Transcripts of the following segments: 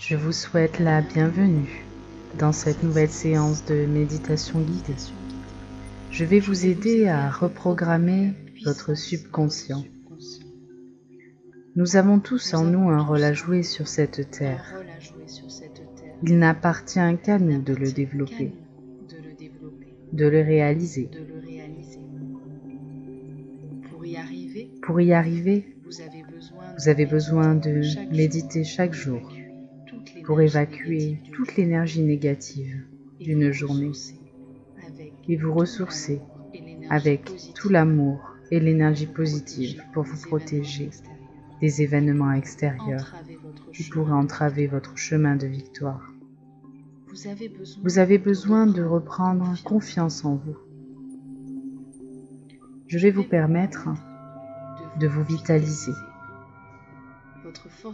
Je vous souhaite la bienvenue dans cette nouvelle séance de méditation guidée. Je vais vous aider à reprogrammer votre subconscient. Nous avons tous en nous un rôle à jouer sur cette terre. Il n'appartient qu'à nous de le développer, de le réaliser. Pour y arriver, vous avez besoin de méditer chaque jour pour évacuer toute l'énergie négative d'une journée et vous ressourcer avec tout l'amour et l'énergie positive pour vous protéger des événements extérieurs qui pourraient entraver votre chemin de victoire. Vous avez besoin de reprendre confiance en vous. Je vais vous permettre de vous vitaliser.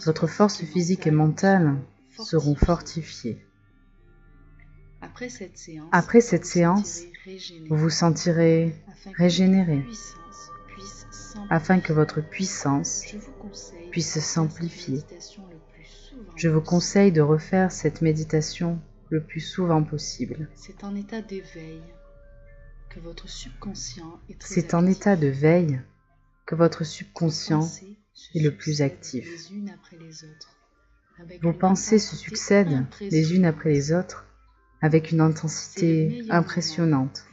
Votre force physique et mentale seront fortifiées. Après cette séance, vous vous sentirez régénéré afin que votre puissance puisse s'amplifier. Je vous conseille de refaire cette méditation le plus souvent possible. C'est en état d'éveil que votre subconscient est très C'est en état de veille que votre subconscient est le plus actif. Vos pensées se succèdent les unes après les autres avec une intensité impressionnante.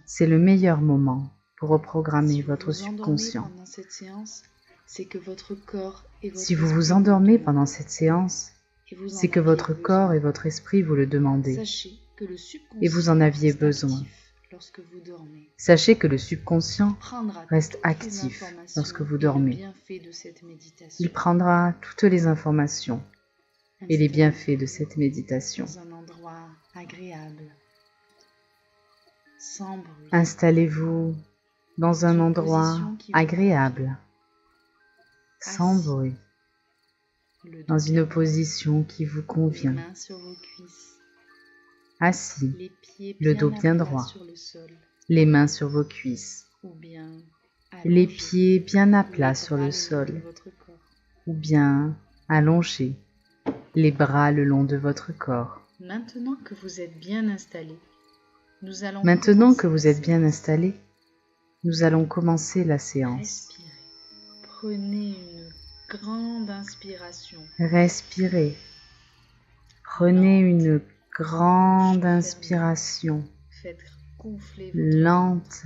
C'est le meilleur moment pour reprogrammer votre subconscient. Si vous vous endormez pendant cette séance, c'est que votre corps et votre esprit vous le demandaient et vous en aviez besoin. Sachez que le subconscient reste actif lorsque vous dormez. Il prendra toutes les informations et les bienfaits de cette méditation. Installez-vous dans un endroit agréable, sans bruit, dans une position qui vous convient. Assis, le dos bien droit, les mains sur vos cuisses, les pieds bien à plat sur le sol, ou bien allongés, les bras le long de votre corps. Maintenant que vous êtes bien installé, nous allons commencer la séance. Prenez une grande inspiration. Respirez. Prenez une grande inspiration. Faites gonfler lente,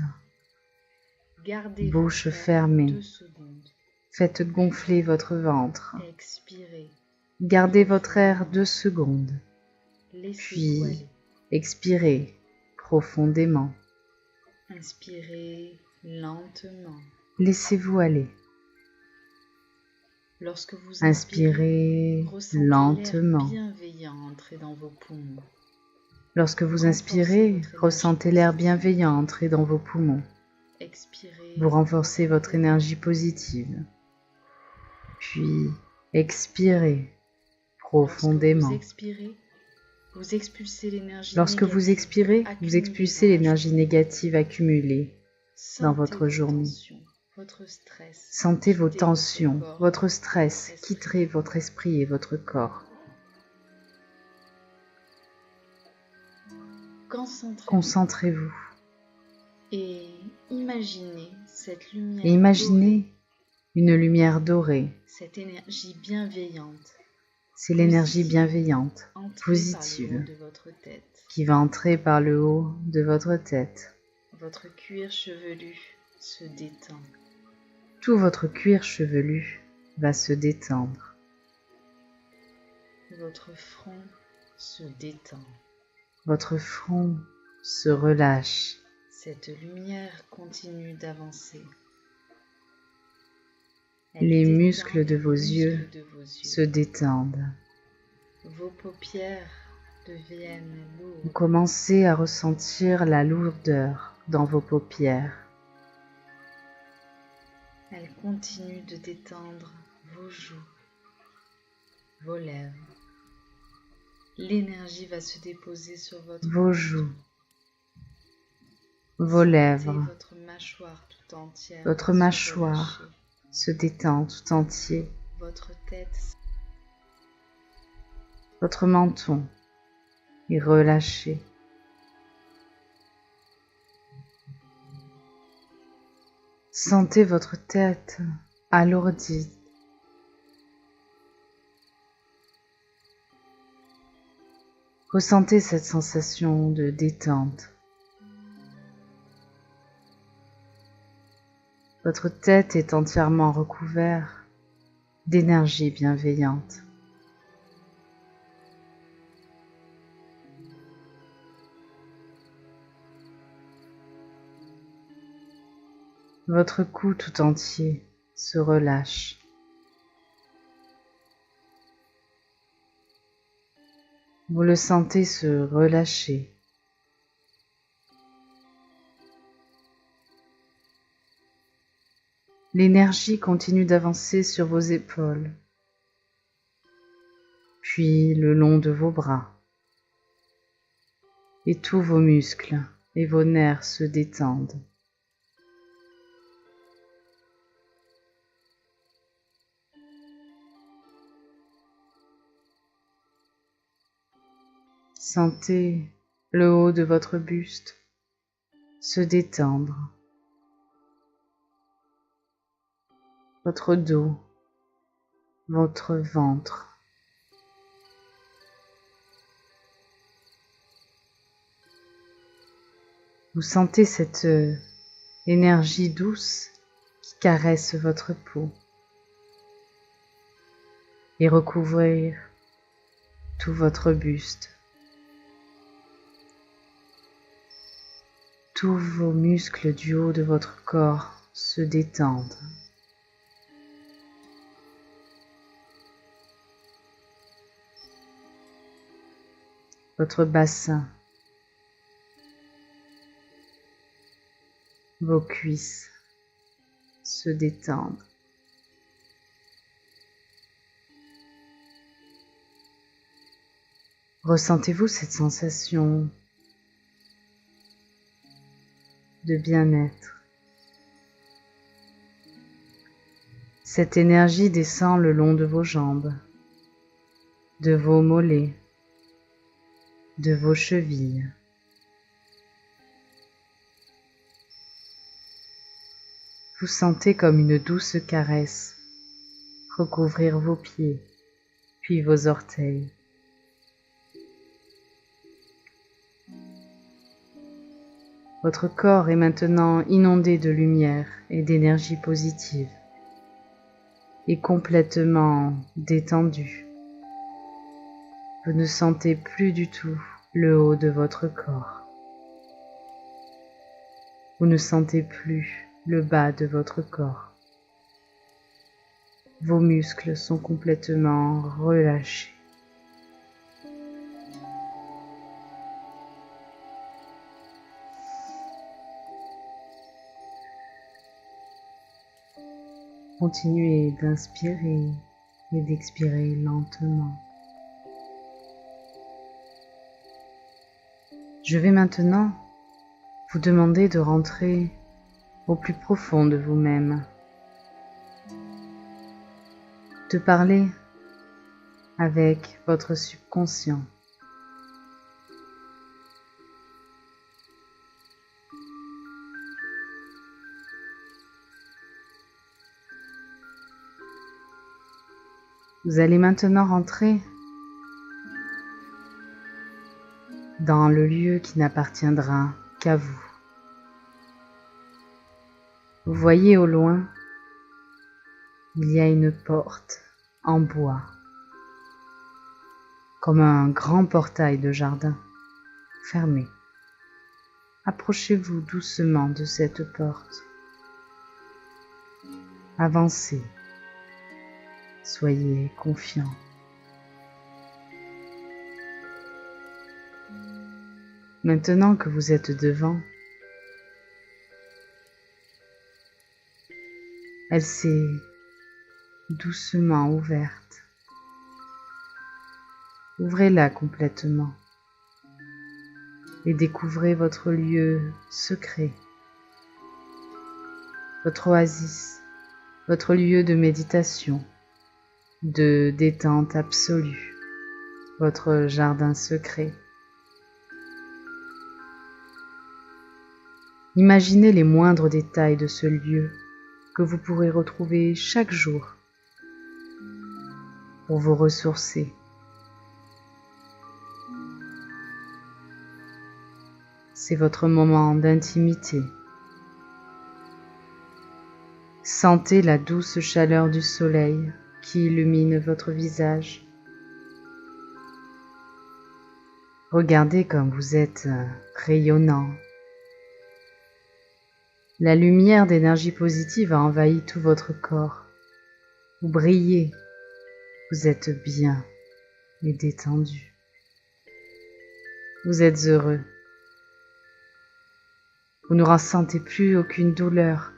Gardez bouche votre air fermée. 2 secondes. Faites gonfler votre ventre. Expirez. Gardez votre air 2 secondes, Laissez-vous puis aller. expirez profondément. Inspirez lentement. Laissez-vous aller. Lorsque vous Inspirez ressentez lentement. l'air bienveillant entrer dans vos poumons. Lorsque vous inspirez, ressentez l'air bienveillant entrer dans vos poumons. Expirez. Vous renforcez votre énergie positive. Puis expirez profondément. Vous expulsez l'énergie Lorsque vous négative expirez, vous accumulée expulsez dans la l'énergie journée. négative accumulée dans Sentez votre vos journée. tensions, votre stress. Sentez vos quitter tensions, corps, votre stress, esprit. quitterez votre esprit et votre corps. Concentrez-vous Et imaginez cette lumière. et imaginez dorée, une lumière dorée. cette énergie bienveillante. C'est l'énergie bienveillante, Entrez positive, par le haut de votre tête. qui va entrer par le haut de votre tête. Votre cuir chevelu se détend. Tout votre cuir chevelu va se détendre. Votre front se détend. Votre front se relâche. Cette lumière continue d'avancer. Elle Les détend muscles de les vos muscles yeux de vos yeux. se détendent. Vos paupières deviennent Vous lourdes. commencez à ressentir la lourdeur dans vos paupières. Elle continue de détendre vos joues, vos lèvres. L'énergie va se déposer sur votre Vos joues, vos Sentez lèvres, votre mâchoire tout entière votre se mâchoire relâcher. se détend tout entier. Votre tête Votre menton est relâché. Sentez votre tête alourdie. Ressentez cette sensation de détente. Votre tête est entièrement recouverte d'énergie bienveillante. Votre cou tout entier se relâche. Vous le sentez se relâcher. L'énergie continue d'avancer sur vos épaules, puis le long de vos bras. Et tous vos muscles et vos nerfs se détendent. Sentez le haut de votre buste se détendre, votre dos, votre ventre. Vous sentez cette énergie douce qui caresse votre peau et recouvrir tout votre buste. Tous vos muscles du haut de votre corps se détendent. Votre bassin, vos cuisses se détendent. Ressentez-vous cette sensation de bien-être? Cette énergie descend le long de vos jambes, de vos mollets, de vos chevilles. Vous sentez comme une douce caresse recouvrir vos pieds, puis vos orteils. Votre corps est maintenant inondé de lumière et d'énergie positive et complètement détendu. Vous ne sentez plus du tout le haut de votre corps. Vous ne sentez plus le bas de votre corps. Vos muscles sont complètement relâchés. Continuez d'inspirer et d'expirer lentement. Je vais maintenant vous demander de rentrer au plus profond de vous-même, de parler avec votre subconscient. Vous allez maintenant rentrer dans le lieu qui n'appartiendra qu'à vous. Vous voyez au loin, il y a une porte en bois, comme un grand portail de jardin fermé. Approchez-vous doucement de cette porte. Avancez. Soyez confiant. Maintenant que vous êtes devant, elle s'est doucement ouverte. Ouvrez-la complètement et découvrez votre lieu secret, votre oasis, votre lieu de méditation, de détente absolue. votre jardin secret. Imaginez les moindres détails de ce lieu que vous pourrez retrouver chaque jour pour vous ressourcer. C'est votre moment d'intimité. Sentez la douce chaleur du soleil qui illumine votre visage. Regardez comme vous êtes rayonnant. La lumière d'énergie positive a envahi tout votre corps. Vous brillez, vous êtes bien et détendu. Vous êtes heureux. Vous ne ressentez plus aucune douleur.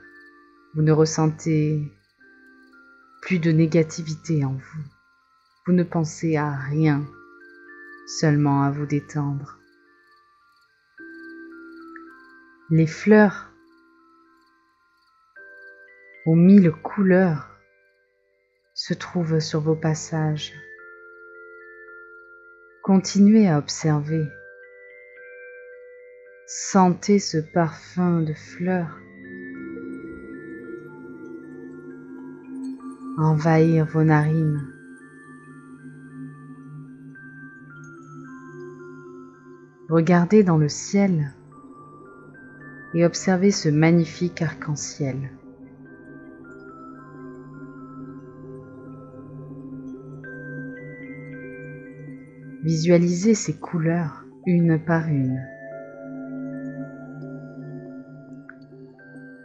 Vous ne ressentez plus de négativité en vous. Vous ne pensez à rien, seulement à vous détendre. Les fleurs aux 1000 couleurs se trouvent sur vos passages. Continuez à observer. Sentez ce parfum de fleurs envahir vos narines. Regardez dans le ciel et observez ce magnifique arc-en-ciel. Visualisez ces couleurs une par une.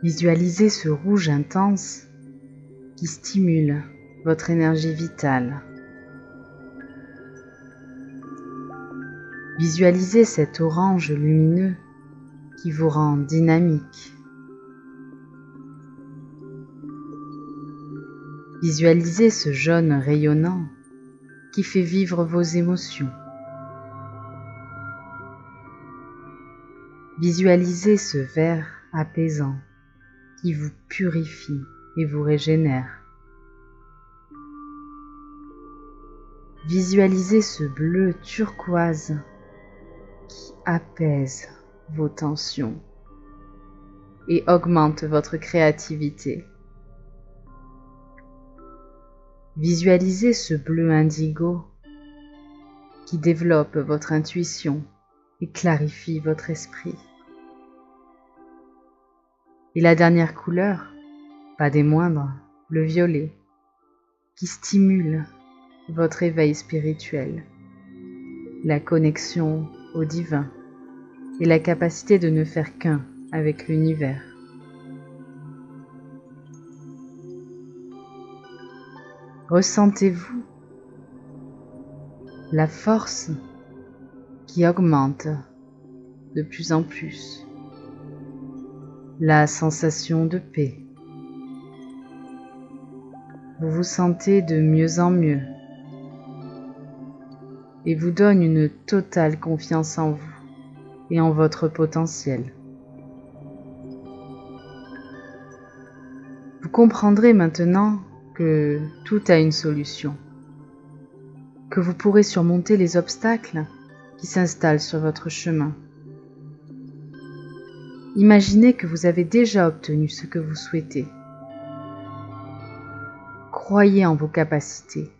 Visualisez ce rouge intense qui stimule votre énergie vitale. Visualisez cet orange lumineux qui vous rend dynamique. Visualisez ce jaune rayonnant qui fait vivre vos émotions. Visualisez ce vert apaisant qui vous purifie et vous régénère. Visualisez ce bleu turquoise qui apaise vos tensions et augmente votre créativité. Visualisez ce bleu indigo qui développe votre intuition et clarifie votre esprit. Et la dernière couleur, pas des moindres, le violet, qui stimule votre éveil spirituel, la connexion au divin et la capacité de ne faire qu'un avec l'univers. Ressentez-vous la force qui augmente de plus en plus, la sensation de paix. Vous vous sentez de mieux en mieux et vous donne une totale confiance en vous et en votre potentiel. Vous comprendrez maintenant que tout a une solution, que vous pourrez surmonter les obstacles qui s'installent sur votre chemin. Imaginez que vous avez déjà obtenu ce que vous souhaitez. Croyez en vos capacités.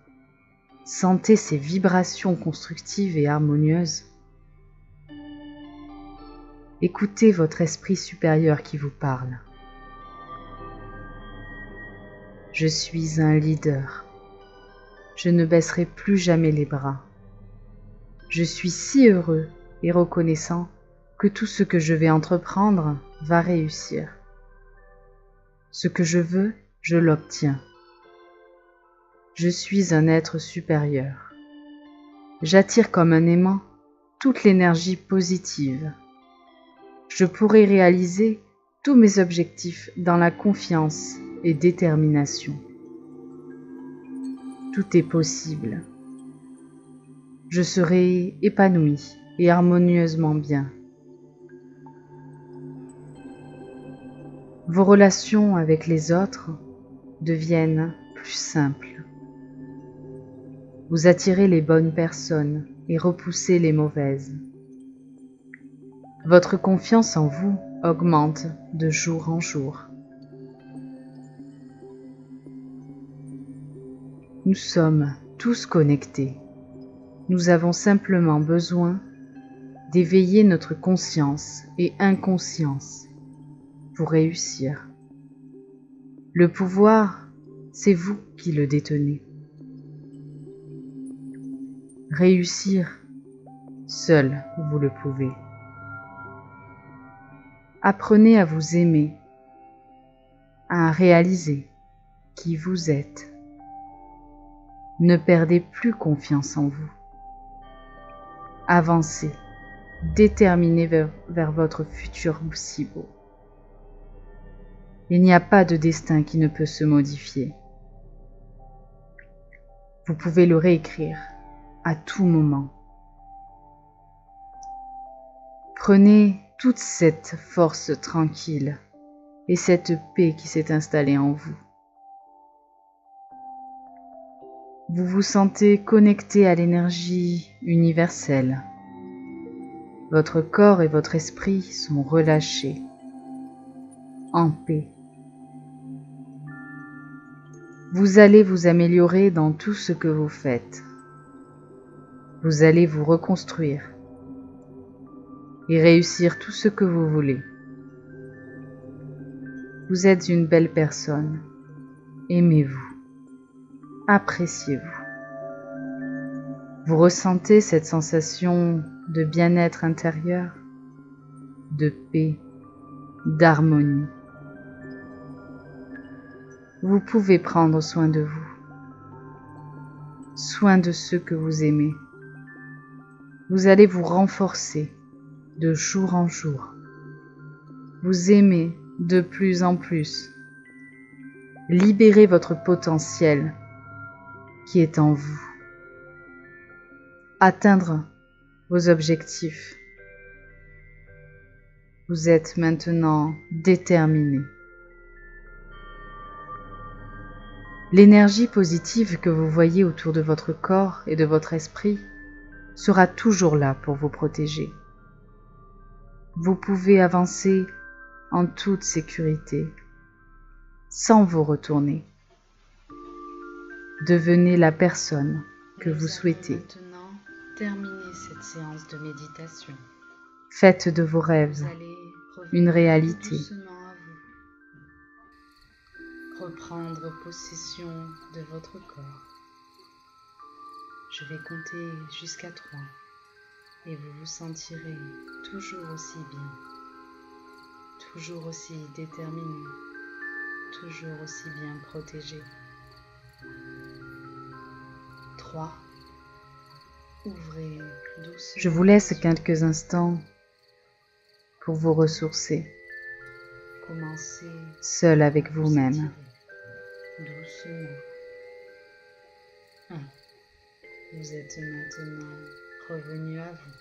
Sentez ces vibrations constructives et harmonieuses. Écoutez votre esprit supérieur qui vous parle. Je suis un leader. Je ne baisserai plus jamais les bras. Je suis si heureux et reconnaissant que tout ce que je vais entreprendre va réussir. Ce que je veux, je l'obtiens. Je suis un être supérieur. J'attire comme un aimant toute l'énergie positive. Je pourrai réaliser tous mes objectifs dans la confiance et détermination. Tout est possible. Je serai épanoui et harmonieusement bien. Vos relations avec les autres deviennent plus simples. Vous attirez les bonnes personnes et repoussez les mauvaises. Votre confiance en vous augmente de jour en jour. Nous sommes tous connectés. Nous avons simplement besoin d'éveiller notre conscience et inconscience pour réussir. Le pouvoir, c'est vous qui le détenez. Réussir, seul vous le pouvez. Apprenez à vous aimer, à réaliser qui vous êtes. Ne perdez plus confiance en vous. Avancez, déterminez vers votre futur si beau. Il n'y a pas de destin qui ne peut se modifier. Vous pouvez le réécrire à tout moment. Prenez toute cette force tranquille et cette paix qui s'est installée en vous. Vous vous sentez connecté à l'énergie universelle. Votre corps et votre esprit sont relâchés, en paix. Vous allez vous améliorer dans tout ce que vous faites. Vous allez vous reconstruire et réussir tout ce que vous voulez. Vous êtes une belle personne. Aimez-vous. Appréciez-vous. Vous ressentez cette sensation de bien-être intérieur, de paix, d'harmonie. Vous pouvez prendre soin de vous, soin de ceux que vous aimez. Vous allez vous renforcer de jour en jour. Vous aimez de plus en plus. Libérez votre potentiel qui est en vous. Atteindre vos objectifs. Vous êtes maintenant déterminé. L'énergie positive que vous voyez autour de votre corps et de votre esprit sera toujours là pour vous protéger. Vous pouvez avancer en toute sécurité, sans vous retourner. Devenez la personne que vous souhaitez. Maintenant, terminez cette séance de méditation. Faites de vos rêves une réalité. Doucement à vous. Reprendre possession de votre corps. Je vais compter jusqu'à 3 et vous vous sentirez toujours aussi bien, toujours aussi déterminé, toujours aussi bien protégé. 3. Ouvrez doucement. Je vous laisse quelques instants pour vous ressourcer, Commencez seul avec vous-même. doucement. 1. Vous êtes maintenant revenu à vous.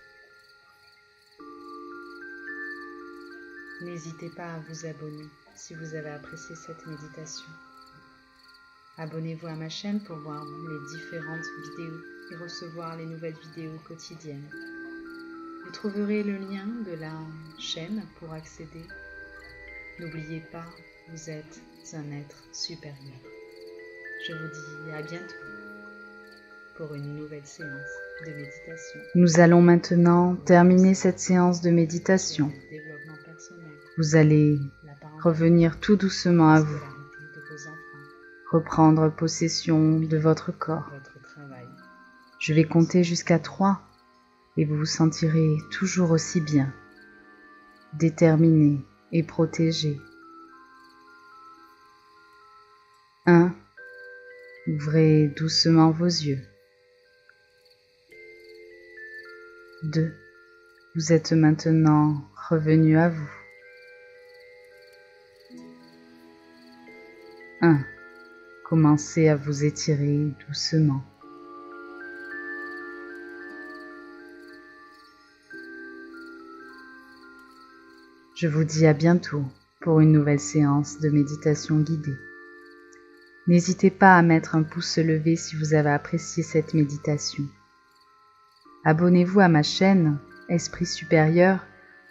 N'hésitez pas à vous abonner si vous avez apprécié cette méditation. Abonnez-vous à ma chaîne pour voir les différentes vidéos et recevoir les nouvelles vidéos quotidiennes. Vous trouverez le lien de la chaîne pour accéder. N'oubliez pas, vous êtes un être supérieur. Je vous dis à bientôt pour une nouvelle séance de méditation. Nous allons maintenant terminer cette séance de méditation. Développement personnel, Vous allez la parentalité, revenir tout doucement à vous, scolarité de vos enfants, reprendre possession de votre corps. votre travail. Je vais compter jusqu'à 3 et vous vous sentirez toujours aussi bien, déterminé et protégé. 1. Ouvrez doucement vos yeux. 2. Vous êtes maintenant revenu à vous. 1. Commencez à vous étirer doucement. Je vous dis à bientôt pour une nouvelle séance de méditation guidée. N'hésitez pas à mettre un pouce levé si vous avez apprécié cette méditation. Abonnez-vous à ma chaîne Esprit Supérieur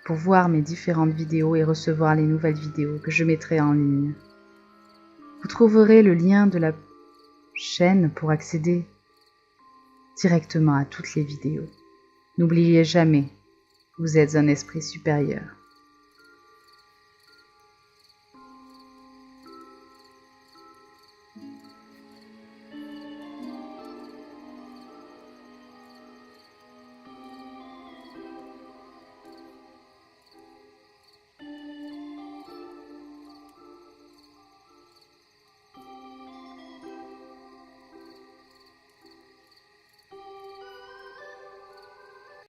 pour voir mes différentes vidéos et recevoir les nouvelles vidéos que je mettrai en ligne. Vous trouverez le lien de la chaîne pour accéder directement à toutes les vidéos. N'oubliez jamais, vous êtes un esprit supérieur.